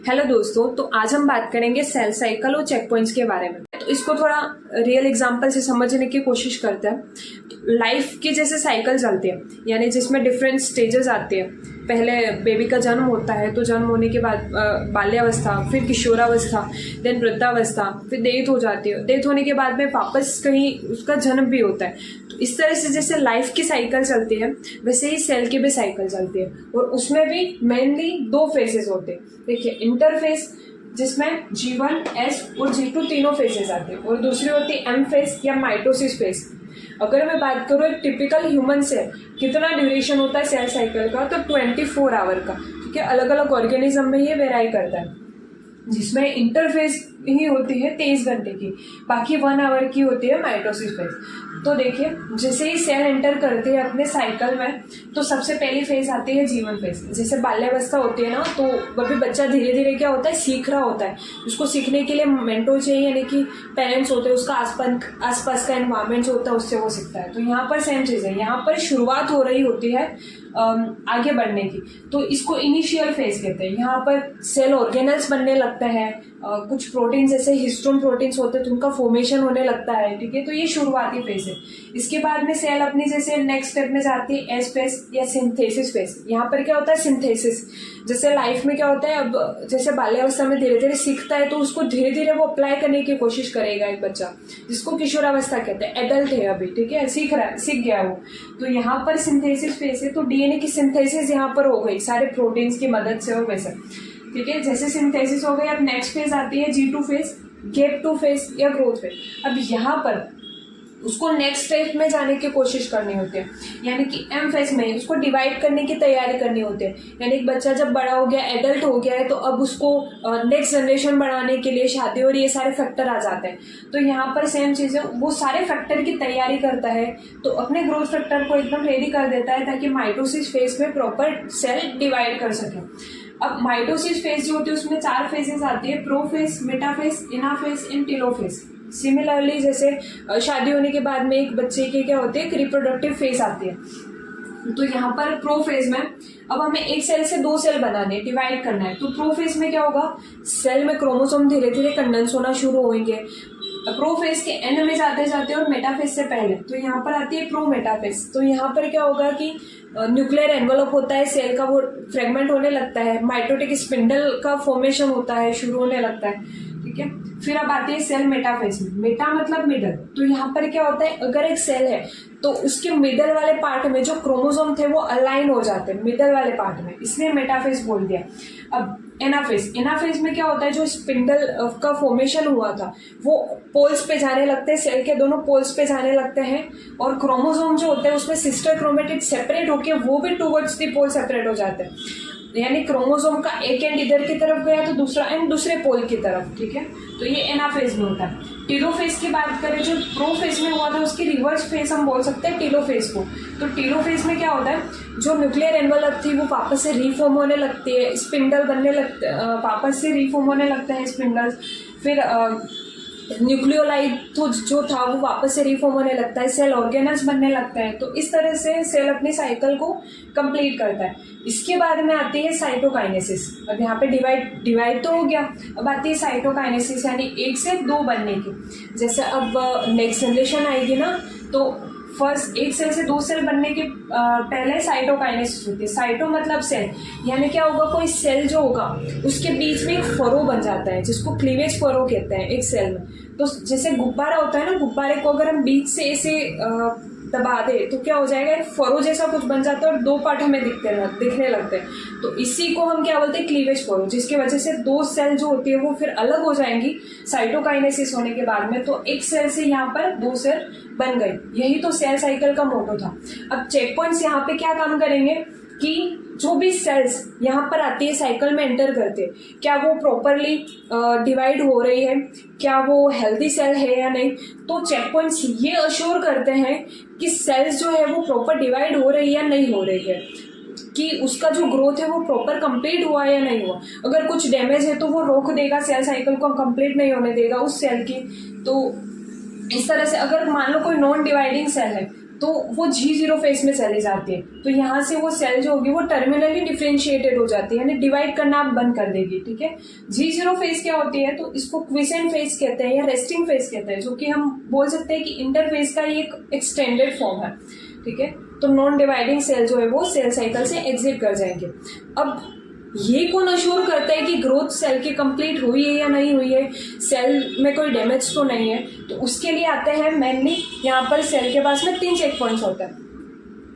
Hello दोस्तों, तो आज हम बात करेंगे सेल साइकिल और चेक पॉइंट्स के बारे में। तो इसको थोड़ा रियल एग्जांपल से समझने की कोशिश करते हैं। लाइफ की जैसे साइकिल चलती है, यानी जिसमें डिफरेंट स्टेजेस आते हैं। पहले बेबी का जन्म होता है, तो जन्म होने के बाद बाल्यावस्था, फिर किशोरावस्था, देन वृद्धावस्था, फिर डेथ हो जाती है। डेथ होने के बाद में वापस कहीं उसका जन्म भी होता है। तो इस तरह से जैसे लाइफ की साइकिल चलती है, वैसे ही सेल की भी साइकिल चलती है। और उसमें भी मेनली 2 फेजेस होते हैं। देखिए, इंटरफेज जिसमें G1, S और G2 तीनों फेजेस आते हैं, और दूसरी होती है M फेज या माइटोसिस फेज। अगर मैं बात करूँ एक टिपिकल ह्यूमन सेल कितना ड्यूरेशन होता है सेल साइकिल का, तो 24 आवर का। ठीक है, अलग अलग ऑर्गेनिज्म में ये वेराई करता है, जिसमें इंटरफेज ही होती है 23 घंटे की, बाकी 1 आवर की होती है माइटोसिस फेज। तो देखिए, जैसे ही सेल एंटर करते हैं अपने साइकिल में, तो सबसे पहली फेज आती है G1 फेज। जैसे बाल्यावस्था होती है ना, तो वह भी बच्चा धीरे धीरे क्या होता है, सीख रहा होता है। उसको सीखने के लिए मेंटोर चाहिए, यानी कि पेरेंट्स होते हैं, उसका आसपास का एनवायरमेंट जो होता है उससे वो सीखता है। तो यहाँ पर सेम चीज़ है, यहाँ पर शुरुआत हो रही होती है आगे बढ़ने की। तो इसको इनिशियल फेज कहते हैं। यहाँ पर सेल ऑर्गेनल्स बनने लगते हैं, कुछ प्रोटीन जैसे हिस्टोन प्रोटीन्स होते हैं तो उनका फॉर्मेशन होने लगता है। ठीक है, तो ये शुरुआती फेज है। इसके बाद में सेल अपनी जैसे नेक्स्ट स्टेप में जाती है एस फेज या सिंथेसिस फेज। यहाँ पर क्या होता है, सिंथेसिस। जैसे लाइफ में क्या होता है, अब जैसे बाल्यावस्था में धीरे धीरे सीखता है, तो उसको धीरे धीरे वो अप्लाई करने की कोशिश करेगा एक बच्चा, जिसको किशोरावस्था कहते हैं। एडल्ट है अभी, ठीक है, सीख रहा है, सीख गया वो। तो यहाँ पर सिंथेसिस फेज है, तो डीएनए की सिंथेसिस यहाँ पर हो गई सारे प्रोटीन्स की मदद से और वैसे। ठीक है, जैसे सिंथेसिस हो गई, अब नेक्स्ट फेज आती है G2 फेज, गेप 2 फेज या ग्रोथ फेज। अब यहाँ पर उसको नेक्स्ट स्टेप में जाने की कोशिश करनी होती है, यानी कि M फेज में उसको डिवाइड करने की तैयारी करनी होती है। यानी एक बच्चा जब बड़ा हो गया, एडल्ट हो गया है, तो अब उसको नेक्स्ट जनरेशन बढ़ाने के लिए शादी और ये सारे फैक्टर आ जाते हैं। तो यहाँ पर सेम चीज़ है, वो सारे फैक्टर की तैयारी करता है, तो अपने ग्रोथ फैक्टर को एकदम रेडी कर देता है, ताकि माइटोसिस फेज में प्रॉपर सेल डिवाइड कर सके। अब माइटोसिस फेज जो होती है उसमें 4 फेजेस आती है, prophase, metaphase, anaphase and telophase. Similarly जैसे शादी होने के बाद में एक बच्चे के क्या होते हैं, एक रिप्रोडक्टिव फेज आती है। तो यहाँ पर प्रो फेज में अब हमें एक सेल से 2 सेल बनाने, डिवाइड करना है। तो प्रो फेज में क्या होगा, सेल में क्रोमोसोम धीरे धीरे कंडेंस होना शुरू होंगे। प्रो फेज के एंड में जाते जाते और मेटाफेज से पहले, तो यहाँ पर आती है प्रो मेटाफेज। तो यहाँ पर क्या होगा कि न्यूक्लियर एनवेलप होता है सेल का, वो फ्रेगमेंट होने लगता है, माइटोटिक स्पिंडल का फॉर्मेशन होता है, शुरू होने लगता है। ठीक है, फिर अब आती है सेल मेटाफेज में। मेटा मतलब मिडल। तो यहाँ पर क्या होता है, अगर एक सेल है तो उसके मिडल वाले पार्ट में जो क्रोमोसोम थे वो अलाइन हो जाते हैं मिडल वाले पार्ट में, इसलिए मेटाफेज बोल दिया। अब एनाफेज में क्या होता है, जो स्पिंडल का फॉर्मेशन हुआ था वो पोल्स पे जाने लगते हैं, सेल के दोनों पोल्स पे जाने लगते हैं, और क्रोमोसोम जो होते हैं उसमें सिस्टर क्रोमेटिड सेपरेट होके वो भी टुवर्ड्स दी पोल सेपरेट हो जाते हैं। यानी क्रोमोसोम का एक एंड इधर की तरफ गया तो दूसरा एंड दूसरे पोल की तरफ। ठीक है, तो ये एनाफेज में होता है। टेलोफेज की बात करें, जो प्रोफेज में हुआ था उसकी रिवर्स फेज हम बोल सकते हैं टेलोफेज को। तो टेलोफेज में क्या होता है, जो न्यूक्लियर एनवेलप थी वो वापस से रीफॉर्म होने लगती है, स्पिंडल बनने लगते, वापस से रीफॉर्म होने लगते हैं स्पिंडल। फिर न्यूक्लियोलाइड तो जो था वो वापस से रिफॉर्म होने लगता है, सेल ऑर्गेनल्स बनने लगता है। तो इस तरह से सेल अपनी साइकिल को कंप्लीट करता है। इसके बाद में आती है साइटोकाइनेसिस। अब यहाँ पे डिवाइड तो हो गया, अब आती है साइटोकाइनेसिस, यानी 1 से 2 बनने की। जैसे अब नेक्स्ट जनरेशन आएगी ना, तो फर्स्ट एक सेल से 2 सेल बनने के पहले साइटोकाइनेसिस होती है। साइटो मतलब सेल, यानी क्या होगा, कोई सेल जो होगा उसके बीच में एक फरो बन जाता है, जिसको क्लीवेज फरो कहते हैं एक सेल में। तो जैसे गुब्बारा होता है ना, गुब्बारे को अगर हम बीच से ऐसे दबा दे तो क्या हो जाएगा, एक फरो जैसा कुछ बन जाता है और 2 पार्ट हमें दिखने लगते हैं। तो इसी को हम क्या बोलते हैं, क्लीवेज फरो, जिसकी वजह से 2 सेल जो होती है वो फिर अलग हो जाएंगी साइटोकाइनेसिस होने के बाद में। तो एक सेल से यहाँ पर 2 सेल बन गए। यही तो सेल साइकिल का मोटो था। अब चेक पॉइंट्स यहाँ पे क्या काम करेंगे कि जो भी सेल्स यहाँ पर आती है साइकिल में एंटर करते हैं, क्या वो प्रॉपरली डिवाइड हो रही है, क्या वो हेल्दी सेल है या नहीं। तो चेक पॉइंट्स ये अश्योर करते हैं कि सेल्स जो है वो प्रॉपर डिवाइड हो रही है या नहीं हो रही है, कि उसका जो ग्रोथ है वो प्रॉपर कंप्लीट हुआ है या नहीं हुआ। अगर कुछ डैमेज है तो वो रोक देगा, सेल साइकिल को कंप्लीट नहीं होने देगा उस सेल की। तो इस तरह से अगर मान लो कोई नॉन डिवाइडिंग सेल है तो वो G0 फेज में चली जाती है। तो यहाँ से वो सेल जो होगी वो टर्मिनली डिफरेंशिएटेड हो जाती है, यानी डिवाइड करना आप बंद कर देगी। ठीक है, G0 फेज क्या होती है, तो इसको क्विसेंट फेज कहते हैं या रेस्टिंग फेज कहते हैं, जो कि हम बोल सकते हैं कि इंटरफेज का ही एक एक्सटेंडेड फॉर्म है। ठीक है, तो नॉन डिवाइडिंग सेल जो है वो सेल साइकिल से एग्जिट कर जाएंगे। अब ये कौन अश्योर करता है कि ग्रोथ सेल की कंप्लीट हुई है या नहीं हुई है, सेल में कोई डैमेज तो नहीं है, तो उसके लिए आते हैं मेनली यहाँ पर सेल के पास में 3 चेक पॉइंट्स होते हैं,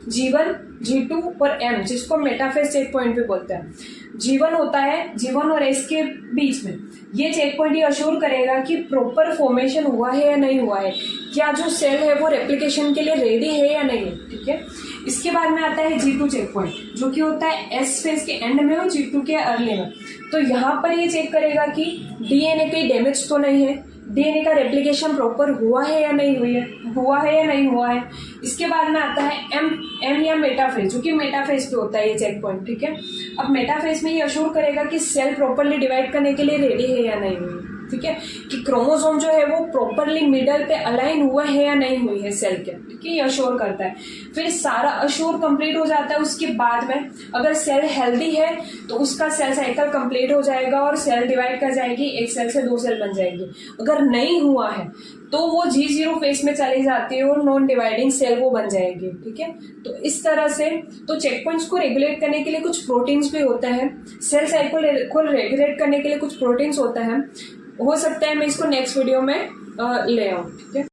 G1, G2 और M, जिसको मेटाफेज चेक पॉइंट भी बोलते हैं। G1 होता है G1 और S के बीच में, ये चेक पॉइंट ये अश्योर करेगा कि प्रॉपर फॉर्मेशन हुआ है या नहीं हुआ है, क्या जो सेल है वो रेप्लिकेशन के लिए रेडी है या नहीं। ठीक है, इसके बाद में आता है G2 चेक पॉइंट, जो कि होता है S फेज के एंड में और G2 के अर्ली में। तो यहाँ पर ये चेक करेगा कि डीएनए कहीं डैमेज तो नहीं है, डीएनए का रेप्लिकेशन प्रॉपर हुआ है या नहीं हुआ है। इसके बाद में आता है एम या मेटाफेज, जो कि मेटाफेज पे होता है ये चेक पॉइंट। ठीक है, अब मेटाफेज में ये अश्योर करेगा कि सेल प्रॉपरली डिवाइड करने के लिए रेडी है या नहीं हुई। ठीक है, कि क्रोमोसोम जो है वो प्रॉपरली मिडल पे अलाइन हुआ है या नहीं हुई है सेल के। ठीक है, ये अश्योर करता है। फिर सारा अश्योर कंप्लीट हो जाता है, उसके बाद में अगर सेल हेल्दी है तो उसका सेल साइकिल कंप्लीट हो जाएगा और सेल डिवाइड कर जाएगी, एक सेल से 2 सेल बन जाएगी। अगर नहीं हुआ है तो वो G0 फेज में चली जाती है और नॉन डिवाइडिंग सेल वो बन जाएगी। ठीक है, तो इस तरह से तो चेक पॉइंट्स को रेगुलेट करने के लिए कुछ प्रोटीन्स भी होते हैं, सेल साइकिल को रेगुलेट करने के लिए कुछ प्रोटीन्स होता है। हो सकता है मैं इसको नेक्स्ट वीडियो में ले आऊँ। ठीक है।